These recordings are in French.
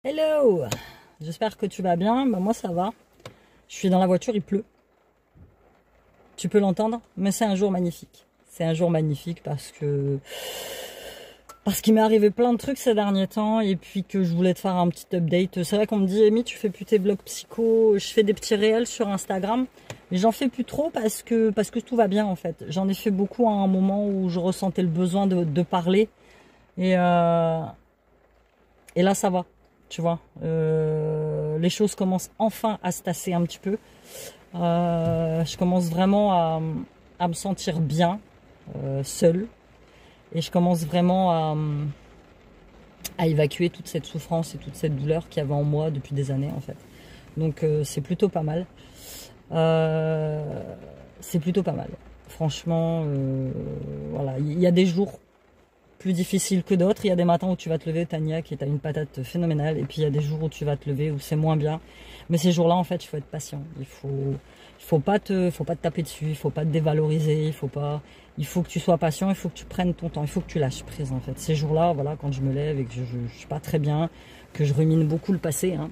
Hello! J'espère que tu vas bien. Bah, moi ça va. Je suis dans la voiture, il pleut. Tu peux l'entendre, mais c'est un jour magnifique. C'est un jour magnifique parce qu'il m'est arrivé plein de trucs ces derniers temps et puis que je voulais te faire un petit update. C'est vrai qu'on me dit Amy, tu fais plus tes vlogs psycho, je fais des petits réels sur Instagram, mais j'en fais plus trop parce que tout va bien en fait. J'en ai fait beaucoup à un moment où je ressentais le besoin de parler et là ça va. Tu vois, les choses commencent enfin à se tasser un petit peu. Je commence vraiment à me sentir bien, seule. Et je commence vraiment à évacuer toute cette souffrance et toute cette douleur qu'il y avait en moi depuis des années en fait. Donc c'est plutôt pas mal. C'est plutôt pas mal. Franchement, voilà, il y a des jours plus difficile que d'autres. Il y a des matins où tu vas te lever, Tania, qui t'as une patate phénoménale, et puis il y a des jours où tu vas te lever où c'est moins bien. Mais ces jours-là, en fait, il faut être patient. Il faut pas te taper dessus, il faut pas te dévaloriser, il faut que tu sois patient, il faut que tu prennes ton temps, il faut que tu lâches prise, en fait. Ces jours-là, voilà, quand je me lève et que je suis pas très bien, que je rumine beaucoup le passé, hein,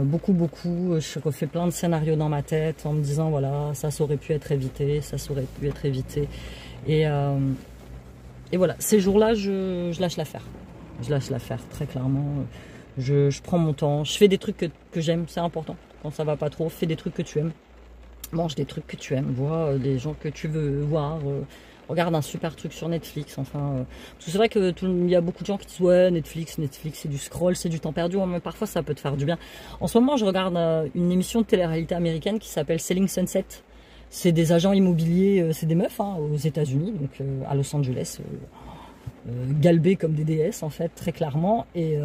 beaucoup, je refais plein de scénarios dans ma tête en me disant, voilà, ça aurait pu être évité, ça aurait pu être évité. Et voilà, ces jours-là, je lâche l'affaire. Je lâche l'affaire, très clairement. Je prends mon temps. Je fais des trucs que j'aime, c'est important. Quand ça va pas trop, fais des trucs que tu aimes. Mange des trucs que tu aimes. Vois des gens que tu veux voir. Regarde un super truc sur Netflix. Enfin, parce que c'est vrai qu'il y a beaucoup de gens qui disent ouais, Netflix, c'est du scroll, c'est du temps perdu. Ouais, mais parfois, ça peut te faire du bien. En ce moment, je regarde une émission de télé-réalité américaine qui s'appelle Selling Sunset. C'est des agents immobiliers, c'est des meufs hein, aux États-Unis, donc à Los Angeles, galbées comme des déesses en fait, très clairement. Et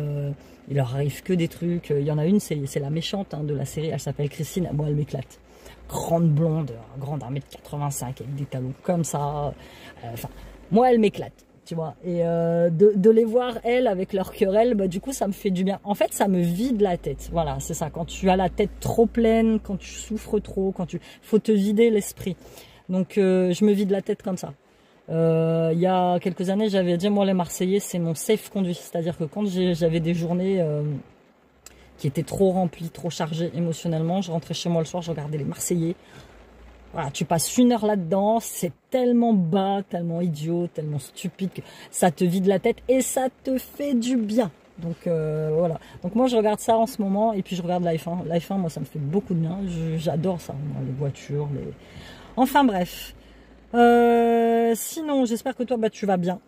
il leur arrive que des trucs. Il y en a une, c'est la méchante hein, de la série, elle s'appelle Christine. Moi, elle m'éclate. Grande blonde, grande 1m85 avec des talons comme ça. Enfin, moi, elle m'éclate. Tu vois, et de les voir elles avec leur querelle, bah, du coup ça me fait du bien. En fait ça me vide la tête, voilà c'est ça, quand tu as la tête trop pleine, quand tu souffres trop, faut te vider l'esprit. Donc je me vide la tête comme ça. Il y a quelques années j'avais dit moi les Marseillais c'est mon safe conduit, c'est-à-dire que quand j'avais des journées qui étaient trop remplies, trop chargées émotionnellement, je rentrais chez moi le soir, je regardais les Marseillais. Voilà, tu passes une heure là-dedans, c'est tellement bas, tellement idiot, tellement stupide que ça te vide la tête et ça te fait du bien. Donc voilà. Donc moi je regarde ça en ce moment et puis je regarde Life 1. Life 1, moi ça me fait beaucoup de bien. J'adore ça, moi, les voitures, les. Enfin bref. Sinon, j'espère que toi bah tu vas bien.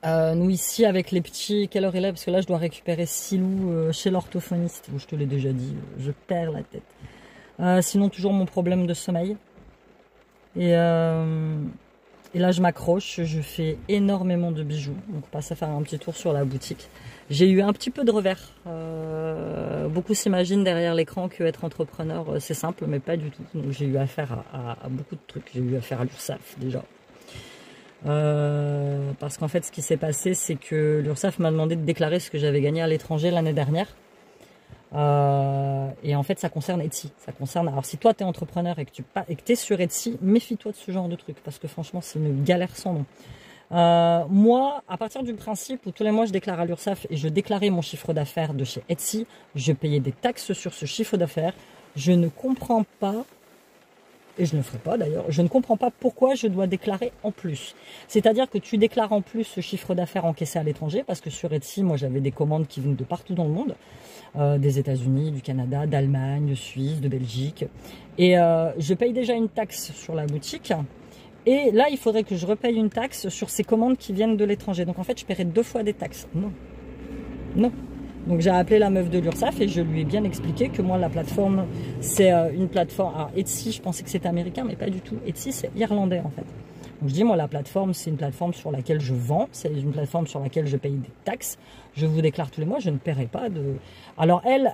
Nous ici avec les petits, quelle heure il est? Parce que là je dois récupérer Silou chez l'orthophoniste. Je te l'ai déjà dit, je perds la tête. Sinon toujours mon problème de sommeil et là je m'accroche, je fais énormément de bijoux, donc on passe à faire un petit tour sur la boutique. J'ai eu un petit peu de revers, beaucoup s'imaginent derrière l'écran que être entrepreneur c'est simple, mais pas du tout. Donc j'ai eu affaire à beaucoup de trucs, j'ai eu affaire à l'URSSAF déjà. Parce qu'en fait ce qui s'est passé c'est que l'URSSAF m'a demandé de déclarer ce que j'avais gagné à l'étranger l'année dernière. Et en fait ça concerne Etsy, ça concerne, alors si toi tu es entrepreneur et que tu es sur Etsy, méfie-toi de ce genre de truc parce que franchement c'est une galère sans nom. Moi à partir du principe où tous les mois je déclare à l'URSSAF et je déclarais mon chiffre d'affaires de chez Etsy, je payais des taxes sur ce chiffre d'affaires. Je ne comprends pas, et je ne le ferai pas d'ailleurs, je ne comprends pas pourquoi je dois déclarer en plus. C'est-à-dire que tu déclares en plus ce chiffre d'affaires encaissé à l'étranger, parce que sur Etsy, moi j'avais des commandes qui venaient de partout dans le monde, des États-Unis, du Canada, d'Allemagne, de Suisse, de Belgique, et je paye déjà une taxe sur la boutique, et là il faudrait que je repaye une taxe sur ces commandes qui viennent de l'étranger. Donc en fait je paierai 2 fois des taxes. Non, non. Donc j'ai appelé la meuf de l'URSSAF et je lui ai bien expliqué que moi la plateforme c'est une plateforme, alors Etsy je pensais que c'était américain mais pas du tout, Etsy c'est irlandais en fait. Donc je dis moi la plateforme c'est une plateforme sur laquelle je vends, c'est une plateforme sur laquelle je paye des taxes, je vous déclare tous les mois, je ne paierai pas de... Alors elle,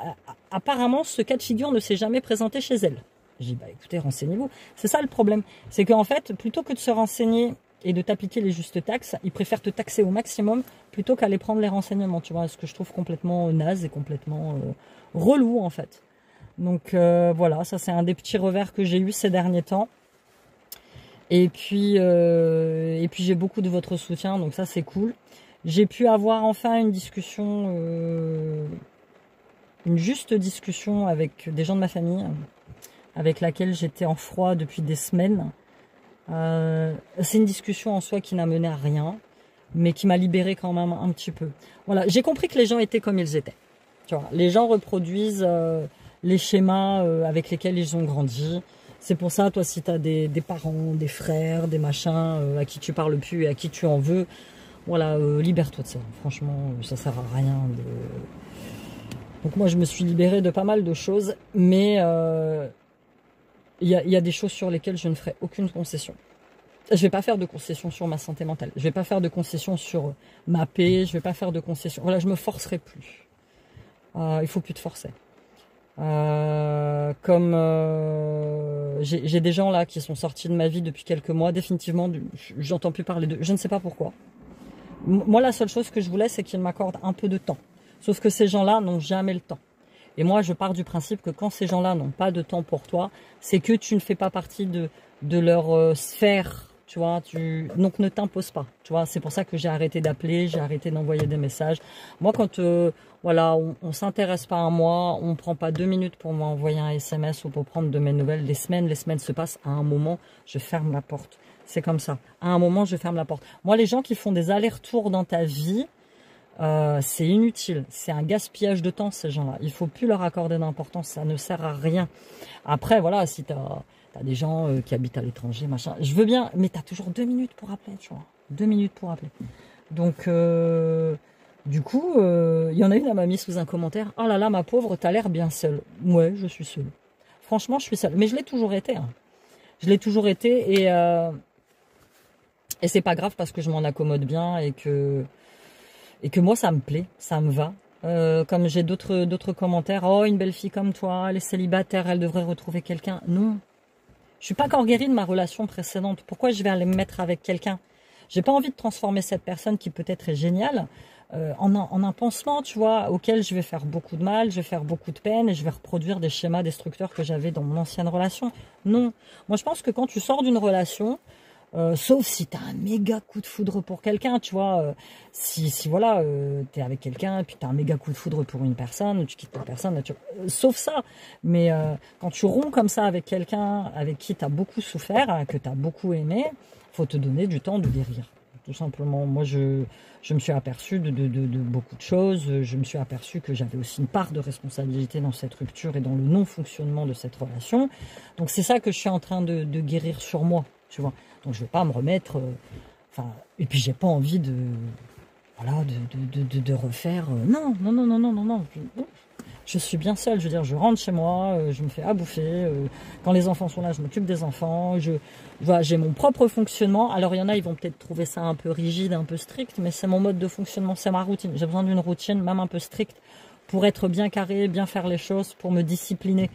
apparemment ce cas de figure ne s'est jamais présenté chez elle. Je dis bah écoutez renseignez-vous, c'est ça le problème, c'est qu'en fait plutôt que de se renseigner et de t'appliquer les justes taxes, ils préfèrent te taxer au maximum plutôt qu'aller prendre les renseignements, tu vois, ce que je trouve complètement naze et complètement relou en fait. Donc voilà, ça c'est un des petits revers que j'ai eu ces derniers temps. Et puis j'ai beaucoup de votre soutien, donc ça c'est cool. J'ai pu avoir enfin une discussion une juste discussion avec des gens de ma famille, avec laquelle j'étais en froid depuis des semaines. C'est une discussion en soi qui n'a mené à rien, mais qui m'a libérée quand même un petit peu. Voilà, j'ai compris que les gens étaient comme ils étaient. Tu vois, les gens reproduisent les schémas avec lesquels ils ont grandi. C'est pour ça, toi, si tu as des parents, des frères, des machins à qui tu parles plus et à qui tu en veux, voilà, libère-toi de ça. Franchement, ça sert à rien de... Donc moi, je me suis libérée de pas mal de choses, mais il y a des choses sur lesquelles je ne ferai aucune concession. Je vais pas faire de concession sur ma santé mentale. Je vais pas faire de concession sur ma paix. Je vais pas faire de concession. Voilà, je me forcerai plus. Il faut plus te forcer. J'ai des gens là qui sont sortis de ma vie depuis quelques mois. Définitivement, j'entends plus parler d'eux. Je ne sais pas pourquoi. Moi, la seule chose que je voulais, c'est qu'ils m'accordent un peu de temps. Sauf que ces gens-là n'ont jamais le temps. Et moi, je pars du principe que quand ces gens-là n'ont pas de temps pour toi, c'est que tu ne fais pas partie de leur sphère. Tu vois, donc ne t'impose pas. Tu vois, c'est pour ça que j'ai arrêté d'appeler, j'ai arrêté d'envoyer des messages. Moi, quand voilà, on s'intéresse pas à moi, on prend pas 2 minutes pour m'envoyer un SMS ou pour prendre de mes nouvelles. Les semaines se passent. À un moment, je ferme la porte. C'est comme ça. À un moment, je ferme la porte. Moi, les gens qui font des allers-retours dans ta vie, c'est inutile. C'est un gaspillage de temps, ces gens-là. Il faut plus leur accorder d'importance. Ça ne sert à rien. Après, voilà, si t'as des gens qui habitent à l'étranger, machin. Je veux bien, mais t'as toujours 2 minutes pour appeler, tu vois. 2 minutes pour appeler. Donc, du coup, il y en a une, elle m'a mis sous un commentaire. Oh là là, ma pauvre, t'as l'air bien seule. Ouais, je suis seule. Franchement, je suis seule. Mais je l'ai toujours été. Hein. Je l'ai toujours été et c'est pas grave parce que je m'en accommode bien et que moi, ça me plaît, ça me va. Comme j'ai d'autres commentaires. Oh, une belle fille comme toi, elle est célibataire, elle devrait retrouver quelqu'un. Non. Je suis pas encore guérie de ma relation précédente. Pourquoi je vais aller me mettre avec quelqu'un? J'ai pas envie de transformer cette personne qui peut-être est géniale en un pansement, tu vois, auquel je vais faire beaucoup de mal, je vais faire beaucoup de peine et je vais reproduire des schémas destructeurs que j'avais dans mon ancienne relation. Non. Moi, je pense que quand tu sors d'une relation, sauf si tu as un méga coup de foudre pour quelqu'un, tu vois, si voilà, tu es avec quelqu'un et puis tu as un méga coup de foudre pour une personne, ou tu quittes la personne, sauf ça. Mais quand tu romps comme ça avec quelqu'un avec qui tu as beaucoup souffert, que tu as beaucoup aimé, faut te donner du temps de guérir. Tout simplement, moi je me suis aperçu de beaucoup de choses, je me suis aperçu que j'avais aussi une part de responsabilité dans cette rupture et dans le non-fonctionnement de cette relation. Donc c'est ça que je suis en train de guérir sur moi, tu vois. Donc je vais pas me remettre, et puis j'ai pas envie de refaire. Non. Je suis bien seule, je veux dire, je rentre chez moi, je me fais à bouffer. Quand les enfants sont là, je m'occupe des enfants. J'ai mon propre fonctionnement. Alors il y en a, ils vont peut-être trouver ça un peu rigide, un peu strict, mais c'est mon mode de fonctionnement, c'est ma routine. J'ai besoin d'une routine, même un peu stricte, pour être bien carré, bien faire les choses, pour me discipliner,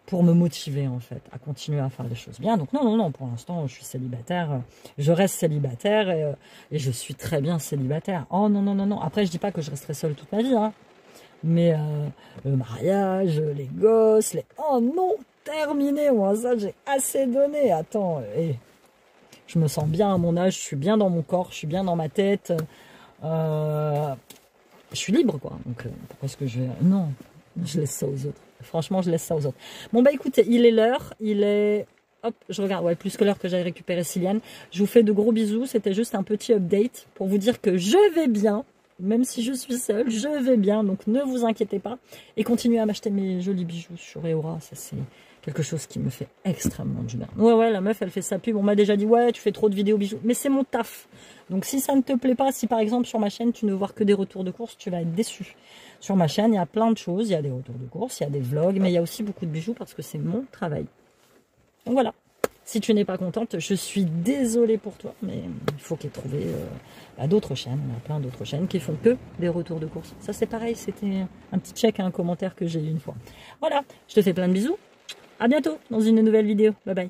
pour me motiver en fait, à continuer à faire les choses bien. Donc non, pour l'instant, je suis célibataire, je reste célibataire et je suis très bien célibataire. Oh non. Après, je dis pas que je resterai seule toute ma vie, hein. Mais le mariage, les gosses, oh non, terminé, moi, ça j'ai assez donné. Attends, je me sens bien à mon âge, je suis bien dans mon corps, je suis bien dans ma tête. Je suis libre, quoi. Donc pourquoi est-ce que je vais... Non, je laisse ça aux autres. Franchement, je laisse ça aux autres. Bon, bah écoutez, il est l'heure, il est... Hop, je regarde, ouais, plus que l'heure que j'aille récupérer Siliane. Je vous fais de gros bisous, c'était juste un petit update pour vous dire que je vais bien. Même si je suis seule, je vais bien, donc ne vous inquiétez pas. Et continuez à m'acheter mes jolis bijoux sur Eora, ça c'est quelque chose qui me fait extrêmement du bien. Ouais, la meuf, elle fait sa pub, on m'a déjà dit, ouais, tu fais trop de vidéos bijoux. Mais c'est mon taf. Donc si ça ne te plaît pas, si par exemple sur ma chaîne, tu ne vois que des retours de course, tu vas être déçu. Sur ma chaîne, il y a plein de choses, il y a des retours de course, il y a des vlogs, mais il y a aussi beaucoup de bijoux parce que c'est mon travail. Donc voilà. Si tu n'es pas contente, je suis désolée pour toi, mais il faut qu'il y ait trouvé d'autres chaînes. Il y a plein d'autres chaînes qui font que des retours de course. Ça, c'est pareil, c'était un petit check, un commentaire que j'ai eu une fois. Voilà, je te fais plein de bisous. À bientôt dans une nouvelle vidéo. Bye bye.